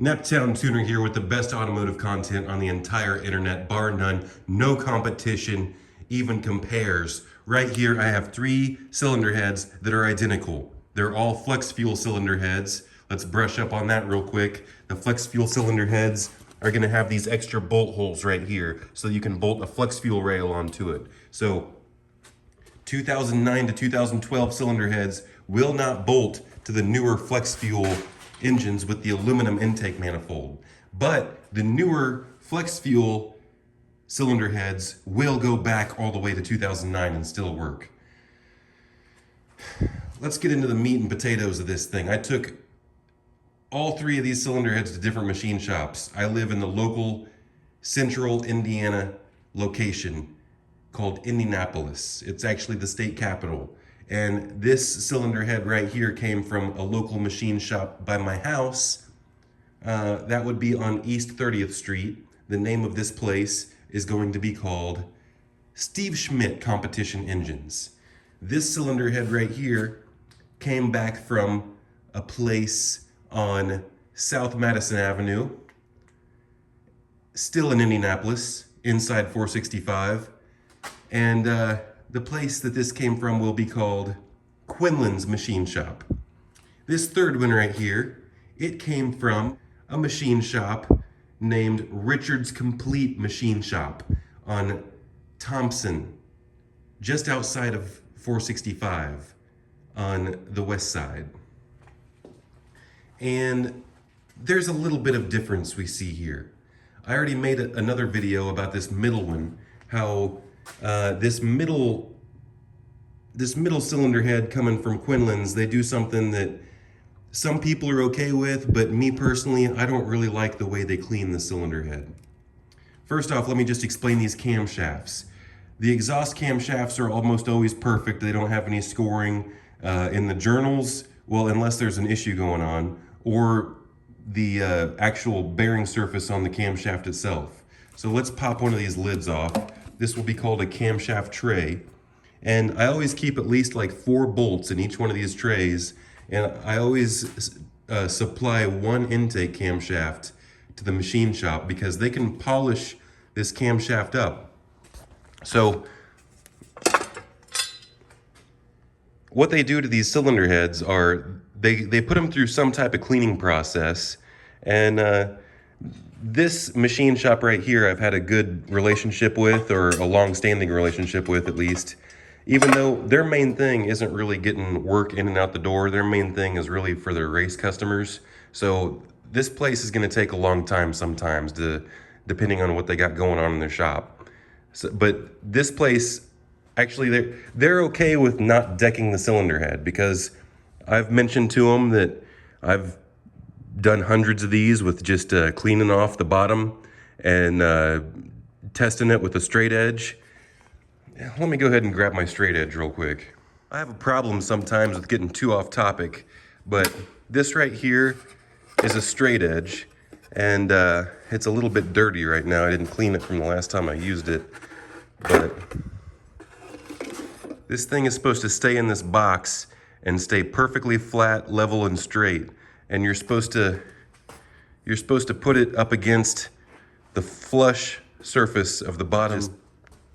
Neptown Tuner here with the best automotive content on the entire internet, bar none. No competition even compares. Right here I have 3 cylinder heads that are identical. They're all flex fuel cylinder heads. Let's brush up on that real quick. The flex fuel cylinder heads are gonna have these extra bolt holes right here so you can bolt a flex fuel rail onto it. So 2009 to 2012 cylinder heads will not bolt to the newer flex fuel engines with the aluminum intake manifold. But the newer flex fuel cylinder heads will go back all the way to 2009 and still work. Let's get into the meat and potatoes of this thing. I took all 3 of these cylinder heads to different machine shops. I live in the local central Indiana location called Indianapolis. It's actually the state capital. And this cylinder head right here came from a local machine shop by my house. That would be on East 30th Street. The name of this place is going to be called Steve Schmidt Competition Engines. This cylinder head right here came back from a place on South Madison Avenue, still in Indianapolis, inside 465. And the place that this came from will be called Quinlins Machine Shop. This third one right here, it came from a machine shop named Richard's Complete Machine Shop on Thompson, just outside of 465 on the west side. And there's a little bit of difference we see here. I already made another video about this middle one, how this middle cylinder head coming from Quinlins, they do something that some people are okay with, but me personally, I don't really like the way they clean the cylinder head. First off, let me just explain these camshafts. The exhaust camshafts are almost always perfect. They don't have any scoring in the journals, well, unless there's an issue going on, or the actual bearing surface on the camshaft itself. So let's pop one of these lids off. This will be called a camshaft tray. And I always keep at least like 4 bolts in each one of these trays. And I always supply one intake camshaft to the machine shop because they can polish this camshaft up. So what they do to these cylinder heads are they put them through some type of cleaning process. And this machine shop right here, I've had a good relationship with, or a long-standing relationship with at least, even though their main thing isn't really getting work in and out the door. Their main thing is really for their race customers. So this place is going to take a long time sometimes, depending on what they got going on in their shop. So, but this place, actually, they're okay with not decking the cylinder head, because I've mentioned to them that I've done hundreds of these with just cleaning off the bottom and testing it with a straight edge. Let me go ahead and grab my straight edge real quick. I have a problem sometimes with getting too off topic, but this right here is a straight edge, and it's a little bit dirty right now. I didn't clean it from the last time I used it, but this thing is supposed to stay in this box and stay perfectly flat, level, and straight. And you're supposed to put it up against the flush surface of the bottom. Just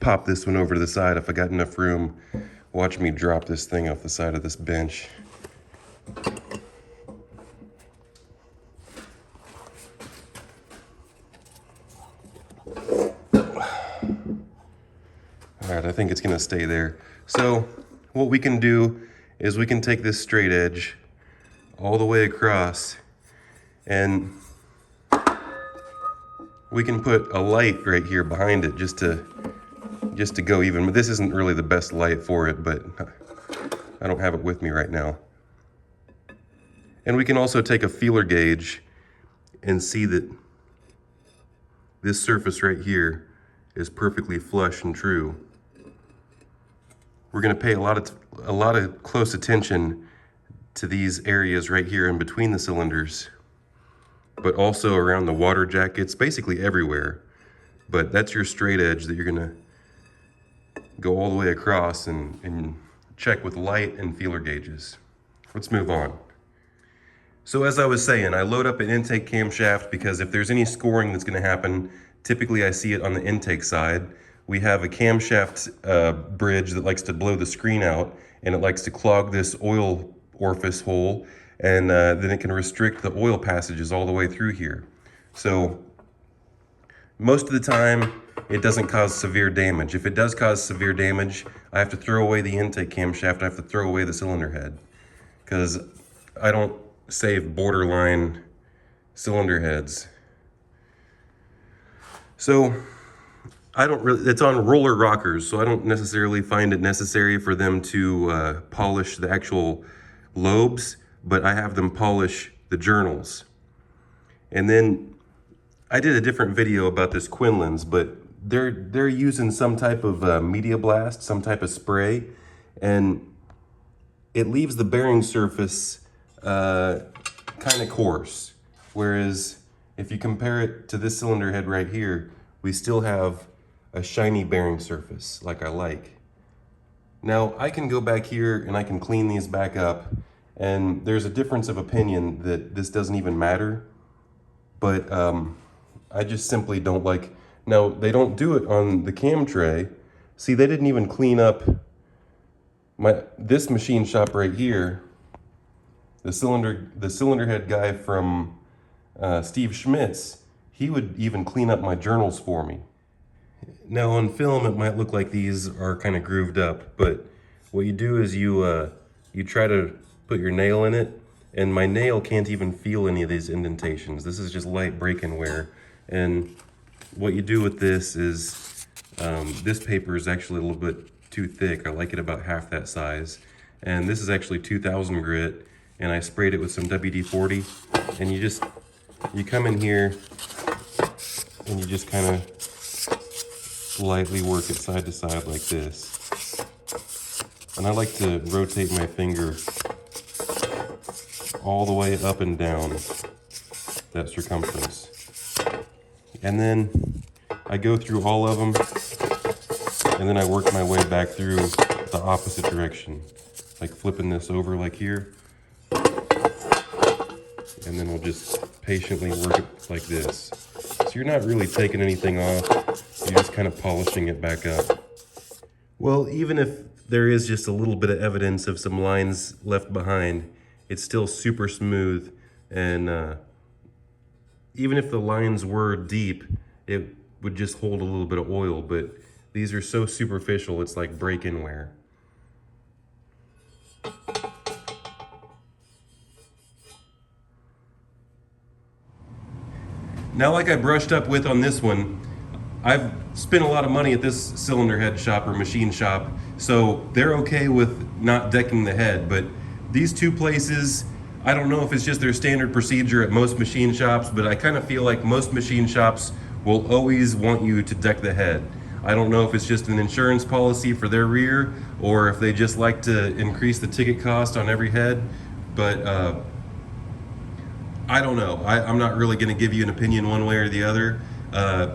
pop this one over to the side if I got enough room. Watch me drop this thing off the side of this bench. All right, I think it's gonna stay there. So what we can do is we can take this straight edge all the way across, and we can put a light right here behind it just to go even. But this isn't really the best light for it, but I don't have it with me right now. And we can also take a feeler gauge and see that this surface right here is perfectly flush and true. We're going to pay a lot of close attention to these areas right here in between the cylinders, but also around the water jackets, basically everywhere. But that's your straight edge that you're gonna go all the way across and check with light and feeler gauges. Let's move on. So as I was saying, I load up an intake camshaft because if there's any scoring that's going to happen, typically I see it on the intake side. We have a camshaft bridge that likes to blow the screen out, and it likes to clog this oil orifice hole, and then it can restrict the oil passages all the way through here. So most of the time, it doesn't cause severe damage. If it does cause severe damage, I have to throw away the intake camshaft. I have to throw away the cylinder head because I don't save borderline cylinder heads. So I don't really, it's on roller rockers, so I don't necessarily find it necessary for them to polish the actual lobes, but I have them polish the journals. And then I did a different video about this Quinlins, but they're using some type of media blast, some type of spray, and it leaves the bearing surface kind of coarse. Whereas if you compare it to this cylinder head right here, we still have a shiny bearing surface like I like. Now I can go back here and I can clean these back up, and there's a difference of opinion that this doesn't even matter, but I just simply don't like. Now they don't do it on the cam tray. See, they didn't even clean up this machine shop right here. The cylinder head guy from Steve Schmidt's, he would even clean up my journals for me. Now on film it might look like these are kind of grooved up, but what you do is you try to put your nail in it, and my nail can't even feel any of these indentations. This is just light break-and wear. And what you do with this is, this paper is actually a little bit too thick. I like it about half that size. And this is actually 2000 grit, and I sprayed it with some WD-40, and you come in here and you just kind of lightly work it side to side like this. And I like to rotate my finger all the way up and down that circumference. And then I go through all of them, and then I work my way back through the opposite direction, like flipping this over like here. And then we'll just patiently work it like this. So you're not really taking anything off, you're just kind of polishing it back up. Well, even if there is just a little bit of evidence of some lines left behind, it's still super smooth, and even if the lines were deep, it would just hold a little bit of oil, but these are so superficial, it's like break-in wear. Now, like I brushed up with on this one, I've spent a lot of money at this cylinder head shop or machine shop, so they're okay with not decking the head. But these two places, I don't know if it's just their standard procedure at most machine shops, but I kind of feel like most machine shops will always want you to deck the head. I don't know if it's just an insurance policy for their rear, or if they just like to increase the ticket cost on every head, but I don't know. I'm not really going to give you an opinion one way or the other.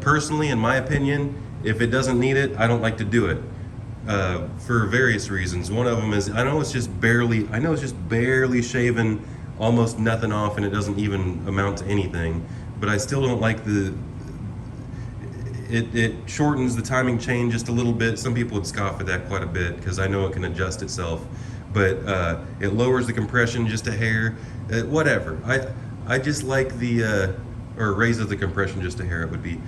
Personally, in my opinion, if it doesn't need it, I don't like to do it for various reasons. One of them is I know it's just barely shaving almost nothing off, and it doesn't even amount to anything. But I still don't like it shortens the timing chain just a little bit. Some people would scoff at that quite a bit because I know it can adjust itself, but it lowers the compression just a hair. Whatever. I just like or raises the compression just a hair, it would be.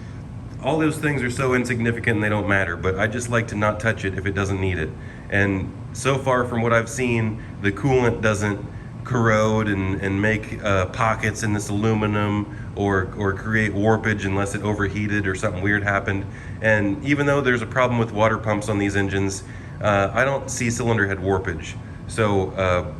All those things are so insignificant and they don't matter, but I just like to not touch it if it doesn't need it. And so far from what I've seen, the coolant doesn't corrode and make pockets in this aluminum or create warpage unless it overheated or something weird happened. And even though there's a problem with water pumps on these engines, I don't see cylinder head warpage. So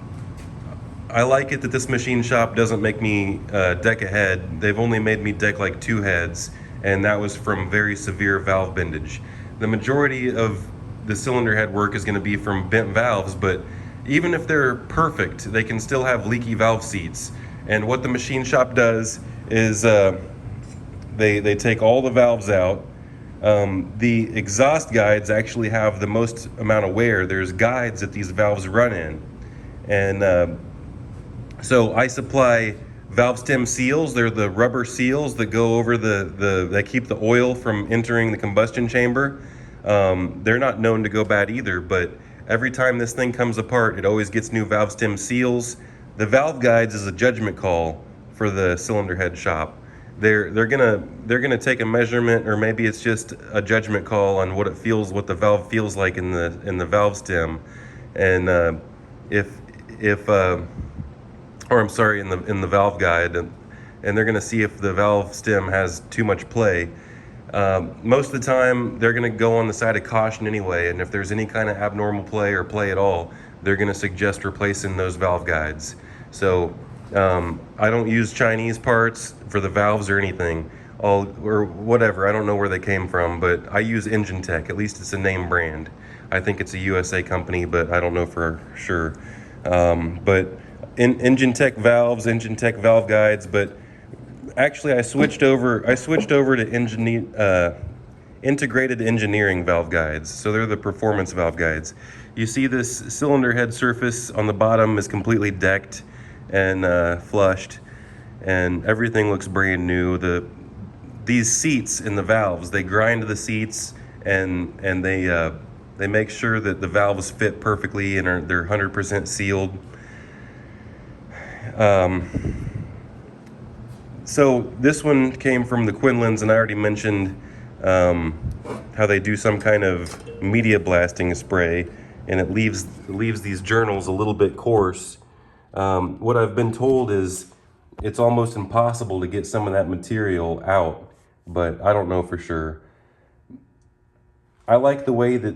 I like it that this machine shop doesn't make me deck a head. They've only made me deck like 2 heads, and that was from very severe valve bendage. The majority of the cylinder head work is going to be from bent valves, but even if they're perfect, they can still have leaky valve seats. And what the machine shop does is they take all the valves out. The exhaust guides actually have the most amount of wear. There's guides that these valves run in, and So I supply valve stem seals. They're the rubber seals that go over that keep the oil from entering the combustion chamber. They're not known to go bad either, but every time this thing comes apart, it always gets new valve stem seals. The valve guides is a judgment call for the cylinder head shop. They're gonna take a measurement, or maybe it's just a judgment call on what the valve feels like in the valve stem, and if or I'm sorry, in the valve guide, and they're gonna see if the valve stem has too much play. Most of the time, they're gonna go on the side of caution anyway, and if there's any kind of abnormal play or play at all, they're gonna suggest replacing those valve guides. So I don't use Chinese parts for the valves or anything, or whatever. I don't know where they came from, but I use Engine Tech. At least it's a name brand. I think it's a USA company, but I don't know for sure. But Engine Tech valves, Engine Tech valve guides. But actually, I switched over to integrated engineering valve guides. So they're the performance valve guides. You see this cylinder head surface on the bottom is completely decked and flushed, and everything looks brand new. These seats in the valves, they grind the seats, and they make sure that the valves fit perfectly and they're 100% sealed. So this one came from the Quinlins, and I already mentioned how they do some kind of media blasting spray, and it leaves these journals a little bit coarse. What I've been told is it's almost impossible to get some of that material out, but I don't know for sure. I like the way that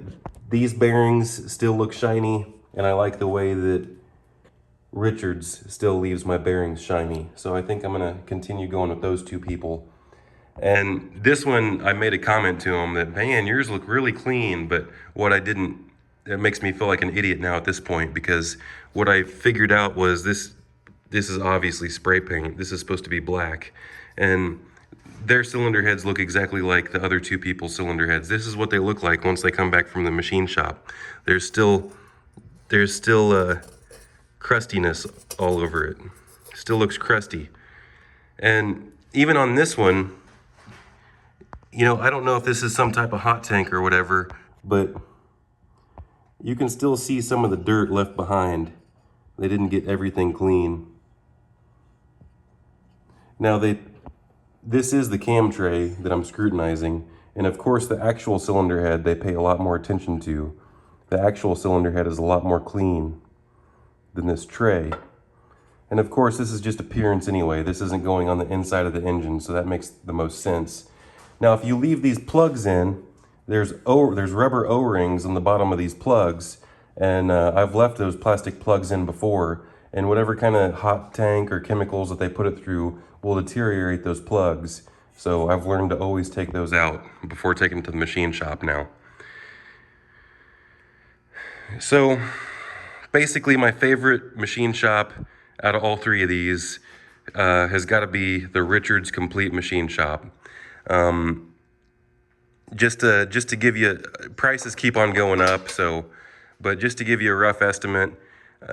these bearings still look shiny, and I like the way that Richards still leaves my bearings shiny. So I think I'm gonna continue going with those two people. And this one, I made a comment to him that, man, yours look really clean, but it makes me feel like an idiot now at this point, because what I figured out was this is obviously spray paint. This is supposed to be black. And their cylinder heads look exactly like the other two people's cylinder heads. This is what they look like once they come back from the machine shop. There's still crustiness all over it. Still looks crusty. And even on this one, I don't know if this is some type of hot tank or whatever, but you can still see some of the dirt left behind. They didn't get everything clean. Now this is the cam tray that I'm scrutinizing, and of course the actual cylinder head they pay a lot more attention to. The actual cylinder head is a lot more clean than this tray. And of course this is just appearance anyway. This isn't going on the inside of the engine, so that makes the most sense. Now if you leave these plugs in, there's rubber O-rings on the bottom of these plugs, and I've left those plastic plugs in before, and whatever kind of hot tank or chemicals that they put it through will deteriorate those plugs. So I've learned to always take those out before taking them to the machine shop now. So basically my favorite machine shop out of all three of these has got to be the Richards Complete Machine Shop. Just to give you, prices keep on going up, but just to give you a rough estimate,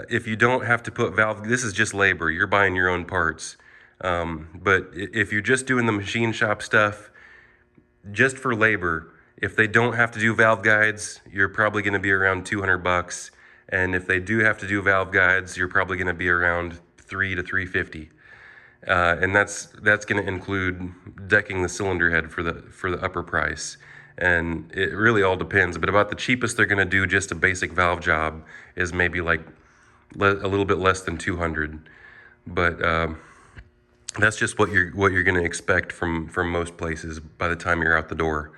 if you don't have to put this is just labor, you're buying your own parts. But if you're just doing the machine shop stuff, just for labor, if they don't have to do valve guides, you're probably going to be around $200. And if they do have to do valve guides, you're probably going to be around $300 to $350. And that's going to include decking the cylinder head for the upper price. And it really all depends. But about the cheapest they're going to do just a basic valve job is maybe like a little bit less than $200. But that's just what you're going to expect from most places by the time you're out the door.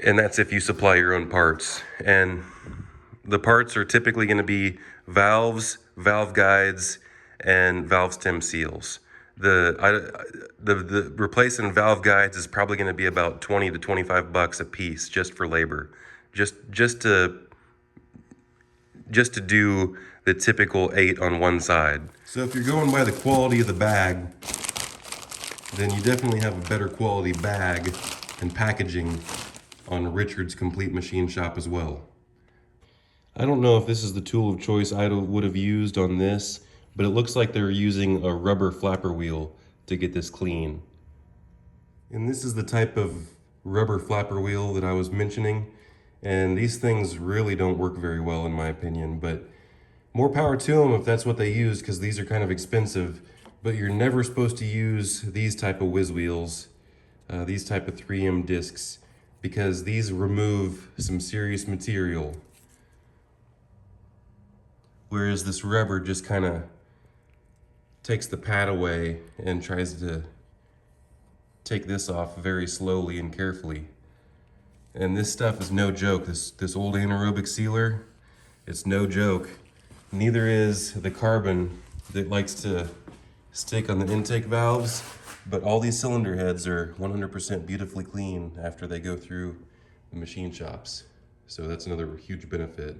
And that's if you supply your own parts. And the parts are typically going to be valves, valve guides, and valve stem seals. The replacing valve guides is probably going to be about $20 to $25 a piece just for labor, just to do the typical 8 on one side. So if you're going by the quality of the bag, then you definitely have a better quality bag and packaging on Richards Complete Machine Shop as well. I don't know if this is the tool of choice I would have used on this, but it looks like they're using a rubber flapper wheel to get this clean. And this is the type of rubber flapper wheel that I was mentioning, and these things really don't work very well in my opinion, but more power to them if that's what they use, because these are kind of expensive. But you're never supposed to use these type of whiz wheels, these type of 3M discs, because these remove some serious material. Whereas this rubber just kind of takes the pad away and tries to take this off very slowly and carefully. And this stuff is no joke. This old anaerobic sealer, it's no joke. Neither is the carbon that likes to stick on the intake valves, but all these cylinder heads are 100% beautifully clean after they go through the machine shops. So that's another huge benefit.